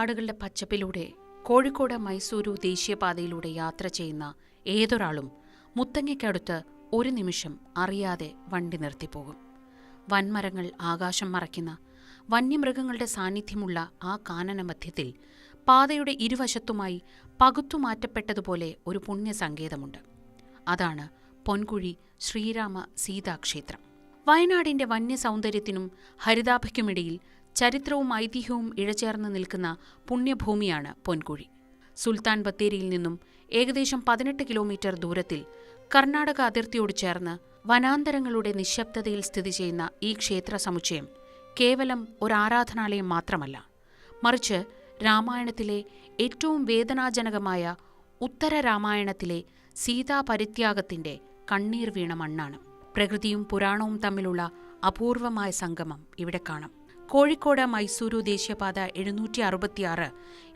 കാടുകളുടെ പച്ചപ്പിലൂടെ കോഴിക്കോട് മൈസൂരു ദേശീയപാതയിലൂടെ യാത്ര ചെയ്യുന്ന ഏതൊരാളും മുത്തങ്ങയ്ക്കടുത്ത് ഒരു നിമിഷം അറിയാതെ വണ്ടി നിർത്തിപ്പോകും. വൻമരങ്ങൾ ആകാശം മറയ്ക്കുന്ന വന്യമൃഗങ്ങളുടെ സാന്നിധ്യമുള്ള ആ കാനന മധ്യത്തിൽ പാതയുടെ ഇരുവശത്തുമായി പകുത്തുമാറ്റപ്പെട്ടതുപോലെ ഒരു പുണ്യസങ്കേതമുണ്ട്. അതാണ് പൊൻകുഴി ശ്രീരാമ സീതാക്ഷേത്രം. വയനാടിന്റെ വന്യസൗന്ദര്യത്തിനും ഹരിതാഭയ്ക്കുമിടയിൽ ചരിത്രവും ഐതിഹ്യവും ഇഴചേർന്ന് നിൽക്കുന്ന പുണ്യഭൂമിയാണ് പൊൻകുഴി. സുൽത്താൻ ബത്തേരിയിൽ നിന്നും ഏകദേശം 18 കിലോമീറ്റർ ദൂരത്തിൽ കർണാടക അതിർത്തിയോട് ചേർന്ന് വനാന്തരങ്ങളുടെ നിശബ്ദതയിൽ സ്ഥിതി ചെയ്യുന്ന ഈ ക്ഷേത്ര സമുച്ചയം കേവലം ഒരു ആരാധനാലയം മാത്രമല്ല, മറിച്ച് രാമായണത്തിലെ ഏറ്റവും വേദനാജനകമായ ഉത്തര രാമായണത്തിലെ സീതാപരിത്യാഗത്തിന്റെ കണ്ണീർ വീണ മണ്ണാണ്. പ്രകൃതിയും പുരാണവും തമ്മിലുള്ള അപൂർവമായ സംഗമം ഇവിടെ കാണാം. കോഴിക്കോട് മൈസൂരു ദേശീയപാത 766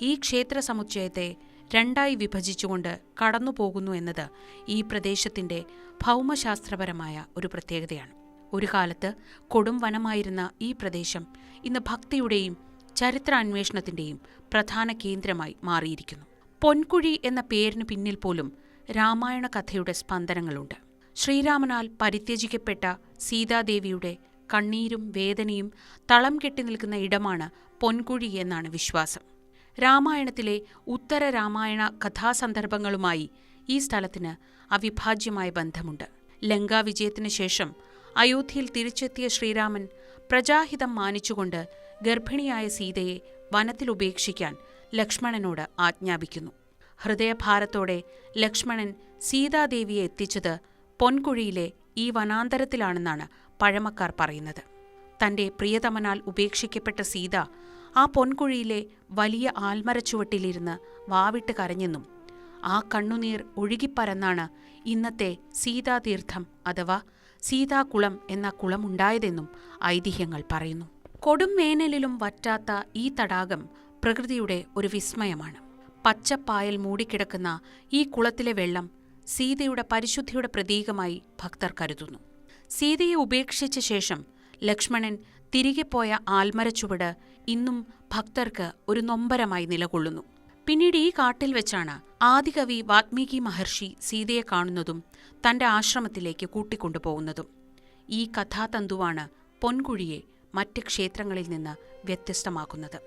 ഈ ക്ഷേത്ര സമുച്ചയത്തെ രണ്ടായി വിഭജിച്ചുകൊണ്ട് കടന്നുപോകുന്നു എന്നത് ഈ പ്രദേശത്തിന്റെ ഭൗമശാസ്ത്രപരമായ ഒരു പ്രത്യേകതയാണ്. ഒരു കാലത്ത് കൊടും വനമായിരുന്ന ഈ പ്രദേശം ഇന്ന് ഭക്തിയുടെയും ചരിത്രാന്വേഷണത്തിന്റെയും പ്രധാന കേന്ദ്രമായി മാറിയിരിക്കുന്നു. പൊൻകുഴി എന്ന പേരിന് പിന്നിൽ പോലും രാമായണ കഥയുടെ സ്പന്ദനങ്ങളുണ്ട്. ശ്രീരാമനാൽ പരിത്യജിക്കപ്പെട്ട സീതാദേവിയുടെ കണ്ണീരും വേദനയും തളം കെട്ടി നിൽക്കുന്ന ഇടമാണ് പൊൻകുഴി എന്നാണ് വിശ്വാസം. രാമായണത്തിലെ ഉത്തര രാമായണ കഥാസന്ദർഭങ്ങളുമായി ഈ സ്ഥലത്തിന് അവിഭാജ്യമായ ബന്ധമുണ്ട്. ലങ്കാവിജയത്തിനു ശേഷം അയോധ്യയിൽ തിരിച്ചെത്തിയ ശ്രീരാമൻ പ്രജാഹിതം മാനിച്ചുകൊണ്ട് ഗർഭിണിയായ സീതയെ വനത്തിൽ ഉപേക്ഷിക്കാൻ ലക്ഷ്മണനോട് ആജ്ഞാപിക്കുന്നു. ഹൃദയഭാരത്തോടെ ലക്ഷ്മണൻ സീതാദേവിയെ എത്തിച്ചത് പൊൻകുഴിയിലെ ഈ വനാന്തരത്തിലാണെന്നാണ് പഴമക്കാർ പറയുന്നത്. തന്റെ പ്രിയതമനാൽ ഉപേക്ഷിക്കപ്പെട്ട സീത ആ പൊൻകുഴിയിലെ വലിയ ആൽമരച്ചുവട്ടിലിരുന്ന് വാവിട്ട് കരഞ്ഞെന്നും ആ കണ്ണുനീർ ഒഴുകിപ്പരന്നാണ് ഇന്നത്തെ സീതാതീർത്ഥം അഥവാ സീതാകുളം എന്ന കുളമുണ്ടായതെന്നും ഐതിഹ്യങ്ങൾ പറയുന്നു. കൊടും വേനലിലും വറ്റാത്ത ഈ തടാകം പ്രകൃതിയുടെ ഒരു വിസ്മയമാണ്. പച്ചപ്പായൽ മൂടിക്കിടക്കുന്ന ഈ കുളത്തിലെ വെള്ളം സീതയുടെ പരിശുദ്ധിയുടെ പ്രതീകമായി ഭക്തർ കരുതുന്നു. സീതയെ ഉപേക്ഷിച്ച ശേഷം ലക്ഷ്മണൻ തിരികെ പോയ ആൽമരച്ചുവട് ഇന്നും ഭക്തർക്ക് ഒരു നൊമ്പരമായി നിലകൊള്ളുന്നു. പിന്നീട് ഈ കാട്ടിൽ വെച്ചാണ് ആദികവി വാൽമീകി മഹർഷി സീതയെ കാണുന്നതും തന്റെ ആശ്രമത്തിലേക്ക് കൂട്ടിക്കൊണ്ടുപോകുന്നതും. ഈ കഥാതന്തുവാണ് പൊൻകുഴിയെ മറ്റ് ക്ഷേത്രങ്ങളിൽ നിന്ന് വ്യത്യസ്തമാക്കുന്നത്.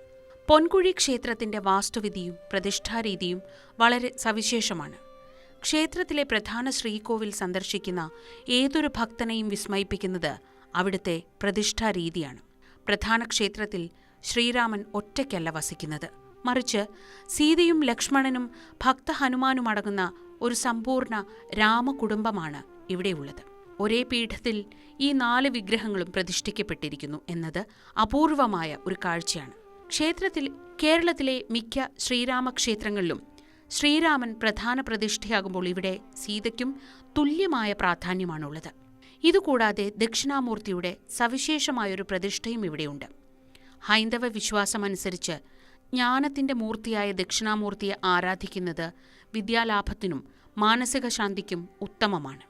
പൊൻകുഴി ക്ഷേത്രത്തിന്റെ വാസ്തുവിധിയും പ്രതിഷ്ഠാരീതിയും വളരെ സവിശേഷമാണ്. ക്ഷേത്രത്തിലെ പ്രധാന ശ്രീകോവിൽ സന്ദർശിക്കുന്ന ഏതൊരു ഭക്തനെയും വിസ്മയിപ്പിക്കുന്നത് അവിടുത്തെ പ്രതിഷ്ഠാരീതിയാണ്. പ്രധാന ക്ഷേത്രത്തിൽ ശ്രീരാമൻ ഒറ്റയ്ക്കല്ല വസിക്കുന്നത്, മറിച്ച് സീതയും ലക്ഷ്മണനും ഭക്ത ഹനുമാനുമടങ്ങുന്ന ഒരു സമ്പൂർണ്ണ രാമകുടുംബമാണ് ഇവിടെയുള്ളത്. ഒരേ പീഠത്തിൽ ഈ 4 വിഗ്രഹങ്ങളും പ്രതിഷ്ഠിക്കപ്പെട്ടിരിക്കുന്നു എന്നത് അപൂർവമായ ഒരു കാഴ്ചയാണ്. കേരളത്തിലെ മിക്ക ശ്രീരാമക്ഷേത്രങ്ങളിലും ശ്രീരാമൻ പ്രധാന പ്രതിഷ്ഠയാകുമ്പോൾ ഇവിടെ സീതയ്ക്കും തുല്യമായ പ്രാധാന്യമാണുള്ളത്. ഇതുകൂടാതെ ദക്ഷിണാമൂർത്തിയുടെ സവിശേഷമായൊരു പ്രതിഷ്ഠയും ഇവിടെയുണ്ട്. ഹൈന്ദവ വിശ്വാസമനുസരിച്ച് ജ്ഞാനത്തിന്റെ മൂർത്തിയായ ദക്ഷിണാമൂർത്തിയെ ആരാധിക്കുന്നത് വിദ്യാലാഭത്തിനും മാനസിക ശാന്തിക്കും ഉത്തമമാണ്.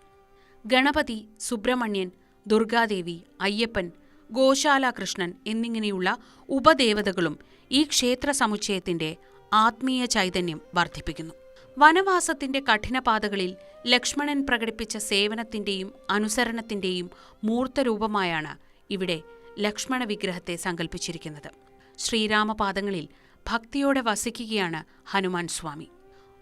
ഗണപതി, സുബ്രഹ്മണ്യൻ, ദുർഗാദേവി, അയ്യപ്പൻ, ഗോശാലകൃഷ്ണൻ എന്നിങ്ങനെയുള്ള ഉപദേവതകളും ഈ ക്ഷേത്ര സമുച്ചയത്തിന്റെ ആത്മീയ ചൈതന്യം വർദ്ധിപ്പിക്കുന്നു. വനവാസത്തിന്റെ കഠിനപാതകളിൽ ലക്ഷ്മണൻ പ്രകടിപ്പിച്ച സേവനത്തിന്റെയും അനുസരണത്തിന്റെയും മൂർത്തരൂപമായാണ് ഇവിടെ ലക്ഷ്മണ വിഗ്രഹത്തെ സങ്കല്പിച്ചിരിക്കുന്നത്. ശ്രീരാമപാദങ്ങളിൽ ഭക്തിയോടെ വസിക്കുകയാണ് ഹനുമാൻ സ്വാമി.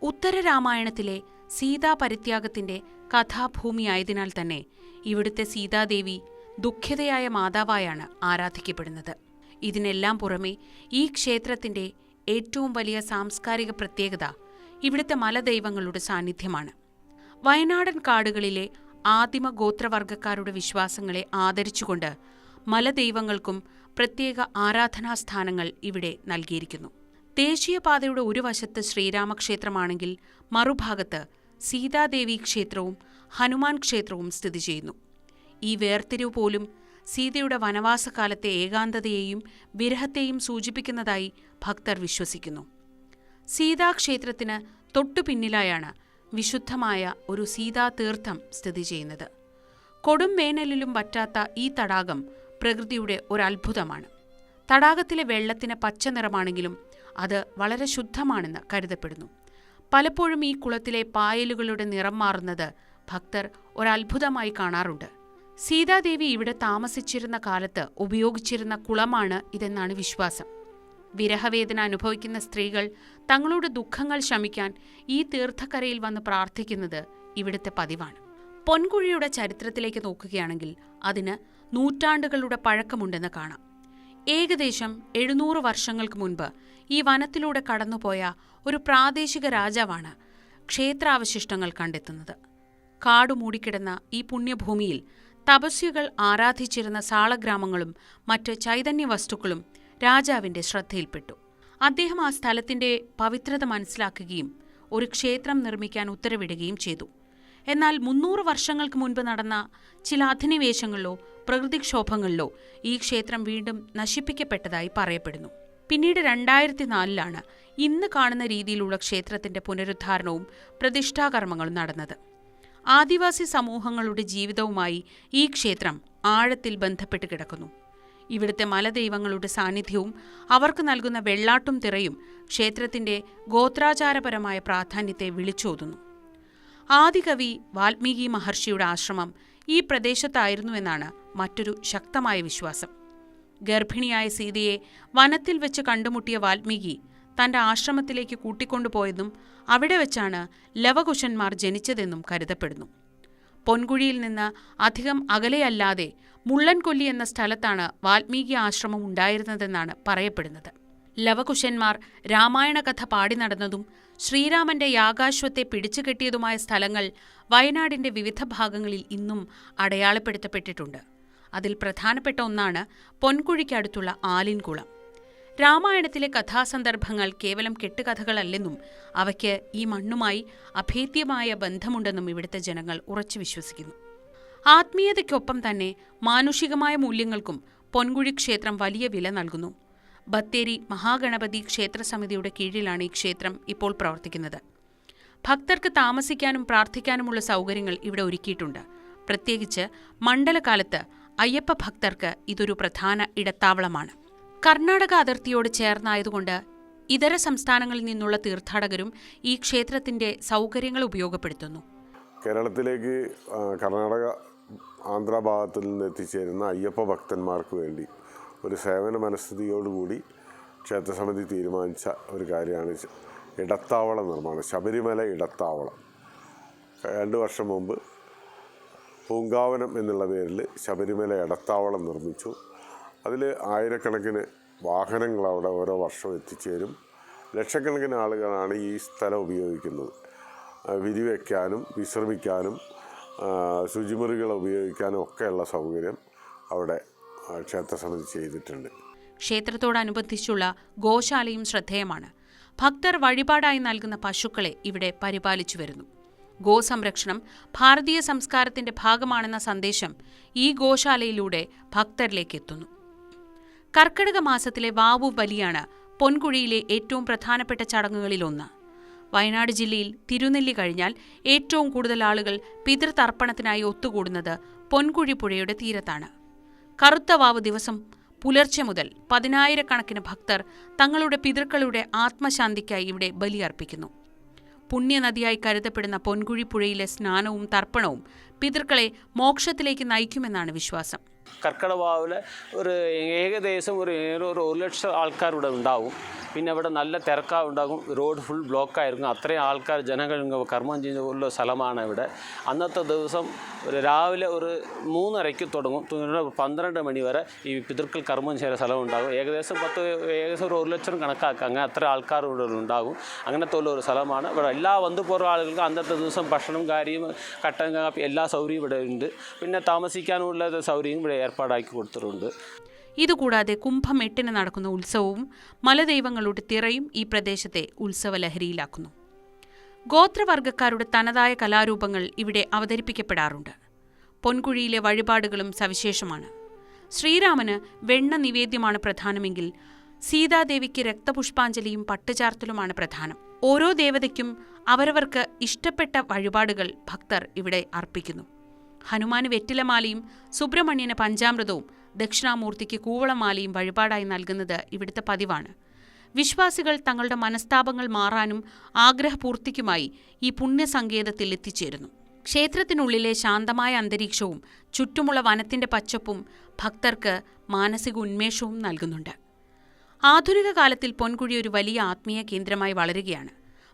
ഉത്തര രാമായണത്തിലെ സീതാപരിത്യാഗത്തിന്റെ കഥാഭൂമിയായതിനാൽ തന്നെ ഇവിടുത്തെ സീതാദേവി ദുഃഖിതയായ മാതാവായാണ് ആരാധിക്കപ്പെടുന്നത്. ഇതിനെല്ലാം പുറമെ ഈ ക്ഷേത്രത്തിന്റെ ഏറ്റവും വലിയ സാംസ്കാരിക പ്രത്യേകത ഇവിടുത്തെ മലദൈവങ്ങളുടെ സാന്നിധ്യമാണ്. വയനാടൻ കാടുകളിലെ ആദിമ ഗോത്രവർഗക്കാരുടെ വിശ്വാസങ്ങളെ ആദരിച്ചുകൊണ്ട് മലദൈവങ്ങൾക്കും പ്രത്യേക ആരാധനാസ്ഥാനങ്ങൾ ഇവിടെ നൽകിയിരിക്കുന്നു. ദേശീയപാതയുടെ ഒരു വശത്ത് ശ്രീരാമക്ഷേത്രമാണെങ്കിൽ മറുഭാഗത്ത് സീതാദേവി ക്ഷേത്രവും ഹനുമാൻ ക്ഷേത്രവും സ്ഥിതി ചെയ്യുന്നു. ഈ വേർതിരിവ് പോലും സീതയുടെ വനവാസകാലത്തെ ഏകാന്തതയെയും വിരഹത്തെയും സൂചിപ്പിക്കുന്നതായി ഭക്തർ വിശ്വസിക്കുന്നു. സീതാക്ഷേത്രത്തിന് തൊട്ടുപിന്നിലായാണ് വിശുദ്ധമായ ഒരു സീതാതീർത്ഥം സ്ഥിതി ചെയ്യുന്നത്. കൊടും വേനലിലും വറ്റാത്ത ഈ തടാകം പ്രകൃതിയുടെ ഒരത്ഭുതമാണ്. തടാകത്തിലെ വെള്ളത്തിന് പച്ച നിറമാണെങ്കിലും അത് വളരെ ശുദ്ധമാണെന്ന് കരുതപ്പെടുന്നു. പലപ്പോഴും ഈ കുളത്തിലെ പായലുകളുടെ നിറം മാറുന്നത് ഭക്തർ ഒരത്ഭുതമായി കാണാറുണ്ട്. സീതാദേവി ഇവിടെ താമസിച്ചിരുന്ന കാലത്ത് ഉപയോഗിച്ചിരുന്ന കുളമാണ് ഇതെന്നാണ് വിശ്വാസം. വിരഹവേദന അനുഭവിക്കുന്ന സ്ത്രീകൾ തങ്ങളുടെ ദുഃഖങ്ങൾ ശമിക്കാൻ ഈ തീർത്ഥക്കരയിൽ വന്ന് പ്രാർത്ഥിക്കുന്നത് ഇവിടുത്തെ പതിവാണ്. പൊൻകുഴിയുടെ ചരിത്രത്തിലേക്ക് നോക്കുകയാണെങ്കിൽ അതിന് നൂറ്റാണ്ടുകളുടെ പഴക്കമുണ്ടെന്ന് കാണാം. ഏകദേശം 700 വർഷങ്ങൾക്ക് മുൻപ് ഈ വനത്തിലൂടെ കടന്നുപോയ ഒരു പ്രാദേശിക രാജാവാണ് ക്ഷേത്രാവശിഷ്ടങ്ങൾ കണ്ടെത്തുന്നത്. കാടുമൂടിക്കിടന്ന ഈ പുണ്യഭൂമിയിൽ തപസ്വികൾ ആരാധിച്ചിരുന്ന സാളഗ്രാമങ്ങളും മറ്റ് ചൈതന്യ വസ്തുക്കളും രാജാവിന്റെ ശ്രദ്ധയിൽപ്പെട്ടു. അദ്ദേഹം ആ സ്ഥലത്തിന്റെ പവിത്രത മനസ്സിലാക്കുകയും ഒരു ക്ഷേത്രം നിർമ്മിക്കാൻ ഉത്തരവിടുകയും ചെയ്തു. എന്നാൽ 300 വർഷങ്ങൾക്ക് മുൻപ് നടന്ന ചില അധിനിവേശങ്ങളിലോ പ്രകൃതിക്ഷോഭങ്ങളിലോ ഈ ക്ഷേത്രം വീണ്ടും നശിപ്പിക്കപ്പെട്ടതായി പറയപ്പെടുന്നു. പിന്നീട് 2004 ഇന്ന് കാണുന്ന രീതിയിലുള്ള ക്ഷേത്രത്തിന്റെ പുനരുദ്ധാരണവും പ്രതിഷ്ഠാകർമ്മങ്ങളും നടന്നത്. ആദിവാസി സമൂഹങ്ങളുടെ ജീവിതവുമായി ഈ ക്ഷേത്രം ആഴത്തിൽ ബന്ധപ്പെട്ട് കിടക്കുന്നു. ഇവിടുത്തെ മലദൈവങ്ങളുടെ സാന്നിധ്യവും അവർക്ക് നൽകുന്ന വെള്ളാട്ടും തിറയും ക്ഷേത്രത്തിന്റെ ഗോത്രാചാരപരമായ പ്രാധാന്യത്തെ വിളിച്ചോതുന്നു. ആദികവി വാൽമീകി മഹർഷിയുടെ ആശ്രമം ഈ പ്രദേശത്തായിരുന്നുവെന്നാണ് മറ്റൊരു ശക്തമായ വിശ്വാസം. ഗർഭിണിയായ സീതയെ വനത്തിൽ വെച്ച് കണ്ടുമുട്ടിയ വാൽമീകി തന്റെ ആശ്രമത്തിലേക്ക് കൂട്ടിക്കൊണ്ടുപോയെന്നും അവിടെ വെച്ചാണ് ലവകുശന്മാർ ജനിച്ചതെന്നും കരുതപ്പെടുന്നു. പൊൻകുഴിയിൽ നിന്ന് അധികം അകലെയല്ലാതെ മുള്ളൻകൊല്ലി എന്ന സ്ഥലത്താണ് വാൽമീകി ആശ്രമം ഉണ്ടായിരുന്നതെന്നാണ് പറയപ്പെടുന്നത്. ലവകുശന്മാർ രാമായണ കഥ പാടി നടന്നതും ശ്രീരാമന്റെ യാഗാശ്വത്തെ പിടിച്ചുകെട്ടിയതുമായ സ്ഥലങ്ങൾ വയനാടിന്റെ വിവിധ ഭാഗങ്ങളിൽ ഇന്നും അടയാളപ്പെടുത്തപ്പെട്ടിട്ടുണ്ട്. അതിൽ പ്രധാനപ്പെട്ട ഒന്നാണ് പൊൻകുഴിക്കടുത്തുള്ള ആലിൻകുളം. രാമായണത്തിലെ കഥാസന്ദർഭങ്ങൾ കേവലം കെട്ടുകഥകളല്ലെന്നും അവയ്ക്ക് ഈ മണ്ണുമായി അഭേദ്യമായ ബന്ധമുണ്ടെന്നും ഇവിടുത്തെ ജനങ്ങൾ ഉറച്ചു വിശ്വസിക്കുന്നു. ആത്മീയതയ്ക്കൊപ്പം തന്നെ മാനുഷികമായ മൂല്യങ്ങൾക്കും പൊൻകുഴി ക്ഷേത്രം വലിയ വില നൽകുന്നു. ബത്തേരി മഹാഗണപതി ക്ഷേത്ര സമിതിയുടെ കീഴിലാണ് ഈ ക്ഷേത്രം ഇപ്പോൾ പ്രവർത്തിക്കുന്നത്. ഭക്തർക്ക് താമസിക്കാനും പ്രാർത്ഥിക്കാനുമുള്ള സൗകര്യങ്ങൾ ഇവിടെ ഒരുക്കിയിട്ടുണ്ട്. പ്രത്യേകിച്ച് മണ്ഡലകാലത്ത് അയ്യപ്പ ഭക്തർക്ക് ഇതൊരു പ്രധാന ഇടത്താവളമാണ്. കർണാടക അതിർത്തിയോട് ചേർന്നായതുകൊണ്ട് ഇതര സംസ്ഥാനങ്ങളിൽ നിന്നുള്ള തീർത്ഥാടകരും ഈ ക്ഷേത്രത്തിന്റെ സൗകര്യങ്ങൾ ഉപയോഗപ്പെടുത്തുന്നു. കേരളത്തിലേക്ക് കർണാടക ആന്ധ്ര ഭാഗത്തിൽ നിന്ന് എത്തിച്ചേരുന്ന അയ്യപ്പ ഭക്തന്മാർക്ക് വേണ്ടി ഒരു സേവന മനസ്ഥിതിയോടുകൂടി ക്ഷേത്രസമിതി തീരുമാനിച്ച ഒരു കാര്യമാണ് ഇടത്താവള നിർമ്മാണം. ശബരിമല ഇടത്താവളം 2 വർഷം മുമ്പ് പൂങ്കാവനം എന്നുള്ള പേരിൽ ശബരിമല ഇടത്താവളം നിർമ്മിച്ചു. അതിൽ ആയിരക്കണക്കിന് വാഹനങ്ങൾ അവിടെ ഓരോ വർഷവും എത്തിച്ചേരും. ലക്ഷക്കണക്കിന് ആളുകളാണ് ഈ സ്ഥലം ഉപയോഗിക്കുന്നത്. വിരിവയ്ക്കാനും വിശ്രമിക്കാനും ശുചിമുറികൾ ഉപയോഗിക്കാനും ഒക്കെയുള്ള സൗകര്യം അവിടെ ക്ഷേത്രസമിതി ചെയ്തിട്ടുണ്ട്. ക്ഷേത്രത്തോടനുബന്ധിച്ചുള്ള ഗോശാലയും ശ്രദ്ധേയമാണ്. ഭക്തർ വഴിപാടായി നൽകുന്ന പശുക്കളെ ഇവിടെ പരിപാലിച്ചു വരുന്നു. ഗോസംരക്ഷണം ഭാരതീയ സംസ്കാരത്തിന്റെ ഭാഗമാണെന്ന സന്ദേശം ഈ ഗോശാലയിലൂടെ ഭക്തരിലേക്ക് എത്തുന്നു. കർക്കിടക മാസത്തിലെ വാവു ബലിയാണ് പൊൻകുഴിയിലെ ഏറ്റവും പ്രധാനപ്പെട്ട ചടങ്ങുകളിലൊന്ന്. വയനാട് ജില്ലയിൽ തിരുനെല്ലി കഴിഞ്ഞാൽ ഏറ്റവും കൂടുതൽ ആളുകൾ പിതൃതർപ്പണത്തിനായി ഒത്തുകൂടുന്നത് പൊൻകുഴി പുഴയുടെ തീരത്താണ്. കറുത്ത വാവ് ദിവസം പുലർച്ചെ മുതൽ 10,000-കണക്കിന് ഭക്തർ തങ്ങളുടെ പിതൃക്കളുടെ ആത്മശാന്തിക്കായി ഇവിടെ ബലിയർപ്പിക്കുന്നു. പുണ്യനദിയായി കരുതപ്പെടുന്ന പൊൻകുഴി പുഴയിലെ സ്നാനവും തർപ്പണവും പിതൃക്കളെ മോക്ഷത്തിലേക്ക് നയിക്കുമെന്നാണ് വിശ്വാസം. കർക്കിടവാവിൽ ഏകദേശം ഒരു 1,00,000 ആൾക്കാർ ഇവിടെ ഉണ്ടാവും. പിന്നെ ഇവിടെ നല്ല തിരക്കാവുണ്ടാകും. Road full ബ്ലോക്കായിരിക്കും. അത്രയും ആൾക്കാർ ജനങ്ങൾ കർമ്മം ചെയ്യുന്ന സ്ഥലമാണ് ഇവിടെ. അന്നത്തെ ദിവസം രാവിലെ 3:30 തുടങ്ങും. 12 മണി വരെ ഈ പിതൃക്കൾ കർമ്മം ചെയ്യുന്ന സ്ഥലം ഉണ്ടാകും. ഏകദേശം ഒരു 1,00,000 കണക്കാക്കുക. അങ്ങനെ അത്ര ആൾക്കാർ ഇവിടെ ഉണ്ടാകും. അങ്ങനത്തെ ഒരു സ്ഥലമാണ്. ഇവിടെ എല്ലാ വന്നു പോകുന്ന ആളുകൾക്കും അന്നത്തെ ദിവസം ഭക്ഷണം കാര്യം കട്ടൻ കാപ്പി എല്ലാ സൗകര്യവും ഇവിടെ ഉണ്ട്. പിന്നെ താമസിക്കാനുള്ള സൗകര്യം ഇവിടെ ഏർപ്പാടാക്കി കൊടുത്തിട്ടുണ്ട്. ഇതുകൂടാതെ കുംഭം 8 നടക്കുന്ന ഉത്സവവും മലദൈവങ്ങളുടെ തിറയും ഈ പ്രദേശത്തെ ഉത്സവലഹരിയിലാക്കുന്നു. ഗോത്രവർഗ്ഗക്കാരുടെ തനതായ കലാരൂപങ്ങൾ ഇവിടെ അവതരിപ്പിക്കപ്പെടാറുണ്ട്. പൊൻകുഴിയിലെ വഴിപാടുകളും സവിശേഷമാണ്. ശ്രീരാമന് വെണ്ണ നിവേദ്യമാണ് പ്രധാനമെങ്കിൽ സീതാദേവിക്ക് രക്തപുഷ്പാഞ്ജലിയും പട്ടുചാർത്തലുമാണ് പ്രധാനം. ഓരോ ദേവതയ്ക്കും അവരവർക്ക് ഇഷ്ടപ്പെട്ട വഴിപാടുകൾ ഭക്തർ ഇവിടെ അർപ്പിക്കുന്നു. ഹനുമാന് വെറ്റിലമാലയും സുബ്രഹ്മണ്യന് പഞ്ചാമൃതവും ദക്ഷിണാമൂർത്തിക്ക് കൂവളമാലയും വഴിപാടായി നൽകുന്നത് ഇവിടുത്തെ പതിവാണ്. വിശ്വാസികൾ തങ്ങളുടെ മനസ്താപങ്ങൾ മാറാനും ആഗ്രഹപൂർത്തിക്കുമായി ഈ പുണ്യസങ്കേതത്തിൽ എത്തിച്ചേരുന്നു. ക്ഷേത്രത്തിനുള്ളിലെ ശാന്തമായ അന്തരീക്ഷവും ചുറ്റുമുള്ള വനത്തിന്റെ പച്ചപ്പും ഭക്തർക്ക് മാനസിക ഉന്മേഷവും നൽകുന്നുണ്ട്. ആധുനിക കാലത്തിൽ പൊൻകുഴി ഒരു വലിയ ആത്മീയ കേന്ദ്രമായി വളരുകയാണ്.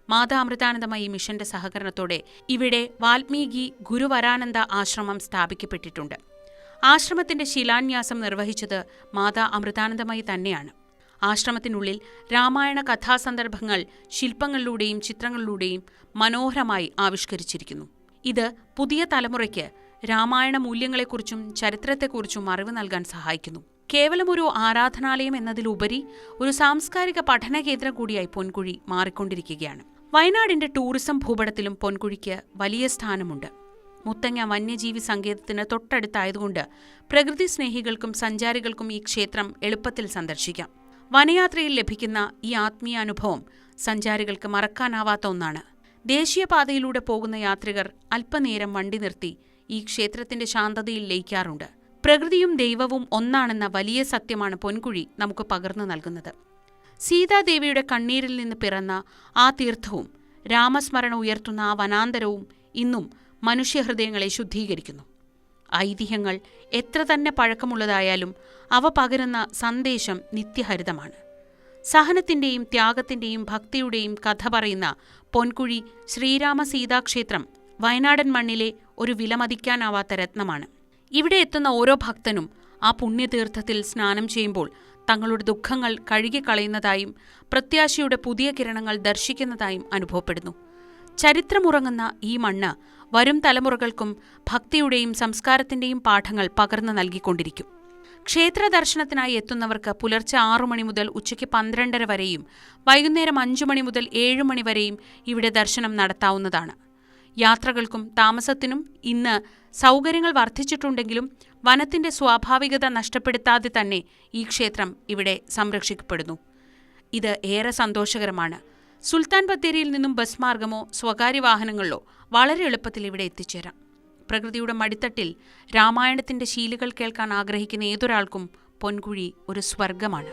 മാതാ അമൃതാനന്ദമയി മിഷന്റെ സഹകരണത്തോടെ ഇവിടെ വാൽമീകി ഗുരുവരാനന്ദ ആശ്രമം സ്ഥാപിക്കപ്പെട്ടിട്ടുണ്ട്. ആശ്രമത്തിന്റെ ശിലാന്യാസം നിർവഹിച്ചത് മാതാ അമൃതാനന്ദമയി തന്നെയാണ്. ആശ്രമത്തിനുള്ളിൽ രാമായണ കഥാസന്ദർഭങ്ങൾ ശില്പങ്ങളിലൂടെയും ചിത്രങ്ങളിലൂടെയും മനോഹരമായി ആവിഷ്കരിച്ചിരിക്കുന്നു. ഇത് പുതിയ തലമുറയ്ക്ക് രാമായണ മൂല്യങ്ങളെക്കുറിച്ചും ചരിത്രത്തെക്കുറിച്ചും അറിവ് നൽകാൻ സഹായിക്കുന്നു. കേവലം ഒരു ആരാധനാലയം എന്നതിലുപരി ഒരു സാംസ്കാരിക പഠന കേന്ദ്രം കൂടിയായി പൊൻകുഴി മാറിക്കൊണ്ടിരിക്കുകയാണ്. വയനാടിന്റെ ടൂറിസം ഭൂപടത്തിലും പൊൻകുഴിക്ക് വലിയ സ്ഥാനമുണ്ട്. മുത്തങ്ങ വന്യജീവി സങ്കേതത്തിന് തൊട്ടടുത്തായതുകൊണ്ട് പ്രകൃതി സ്നേഹികൾക്കും സഞ്ചാരികൾക്കും ഈ ക്ഷേത്രം എളുപ്പത്തിൽ സന്ദർശിക്കാം. വനയാത്രയിൽ ലഭിക്കുന്ന ഈ ആത്മീയ അനുഭവം സഞ്ചാരികൾക്ക് മറക്കാനാവാത്ത ഒന്നാണ്. ദേശീയപാതയിലൂടെ പോകുന്ന യാത്രികർ അല്പനേരം വണ്ടി നിർത്തി ഈ ക്ഷേത്രത്തിന്റെ ശാന്തതയിൽ ലയിക്കാറുണ്ട്. പ്രകൃതിയും ദൈവവും ഒന്നാണെന്ന വലിയ സത്യമാണ് പൊൻകുഴി നമുക്ക് പകർന്നു നൽകുന്നത്. സീതാദേവിയുടെ കണ്ണീരിൽ നിന്ന് പിറന്ന ആ തീർത്ഥവും രാമസ്മരണ ഉയർത്തുന്ന ആ വനാന്തരവും ഇന്നും മനുഷ്യഹൃദയങ്ങളെ ശുദ്ധീകരിക്കുന്നു. ഐതിഹ്യങ്ങൾ എത്ര തന്നെ പഴക്കമുള്ളതായാലും അവ പകരുന്ന സന്ദേശം നിത്യഹരിതമാണ്. സഹനത്തിന്റെയും ത്യാഗത്തിന്റെയും ഭക്തിയുടെയും കഥ പറയുന്ന പൊൻകുഴി ശ്രീരാമ സീതാക്ഷേത്രം വയനാടൻ മണ്ണിലെ ഒരു വിലമതിക്കാനാവാത്ത രത്നമാണ്. ഇവിടെ എത്തുന്ന ഓരോ ഭക്തനും ആ പുണ്യതീർത്ഥത്തിൽ സ്നാനം ചെയ്യുമ്പോൾ തങ്ങളുടെ ദുഃഖങ്ങൾ കഴുകിക്കളയുന്നതായും പ്രത്യാശയുടെ പുതിയ കിരണങ്ങൾ ദർശിക്കുന്നതായും അനുഭവപ്പെടുന്നു. ചരിത്രമുറങ്ങുന്ന ഈ മണ്ണ് വരും തലമുറകൾക്കും ഭക്തിയുടെയും സംസ്കാരത്തിന്റെയും പാഠങ്ങൾ പകർന്നു നൽകിക്കൊണ്ടിരിക്കും. ക്ഷേത്ര ദർശനത്തിനായി എത്തുന്നവർക്ക് പുലർച്ചെ 6 മണി മുതൽ ഉച്ചയ്ക്ക് 12:30 വരെയും വൈകുന്നേരം 5 മണി മുതൽ 7 മണി വരെയും ഇവിടെ ദർശനം നടത്താവുന്നതാണ്. യാത്രകൾക്കും താമസത്തിനും ഇന്ന് സൗകര്യങ്ങൾ വർദ്ധിച്ചിട്ടുണ്ടെങ്കിലും വനത്തിന്റെ സ്വാഭാവികത നഷ്ടപ്പെടുത്താതെ തന്നെ ഈ ക്ഷേത്രം ഇവിടെ സംരക്ഷിക്കപ്പെടുന്നു. ഇത് ഏറെ സന്തോഷകരമാണ്. സുൽത്താൻ ബത്തേരിയിൽ നിന്നും ബസ് മാർഗമോ സ്വകാര്യ വാഹനങ്ങളിലോ വളരെ എളുപ്പത്തിൽ ഇവിടെ എത്തിച്ചേരാം. പ്രകൃതിയുടെ മടിത്തട്ടിൽ രാമായണത്തിന്റെ ശീലുകൾ കേൾക്കാൻ ആഗ്രഹിക്കുന്ന ഏതൊരാൾക്കും പൊൻകുഴി ഒരു സ്വർഗമാണ്.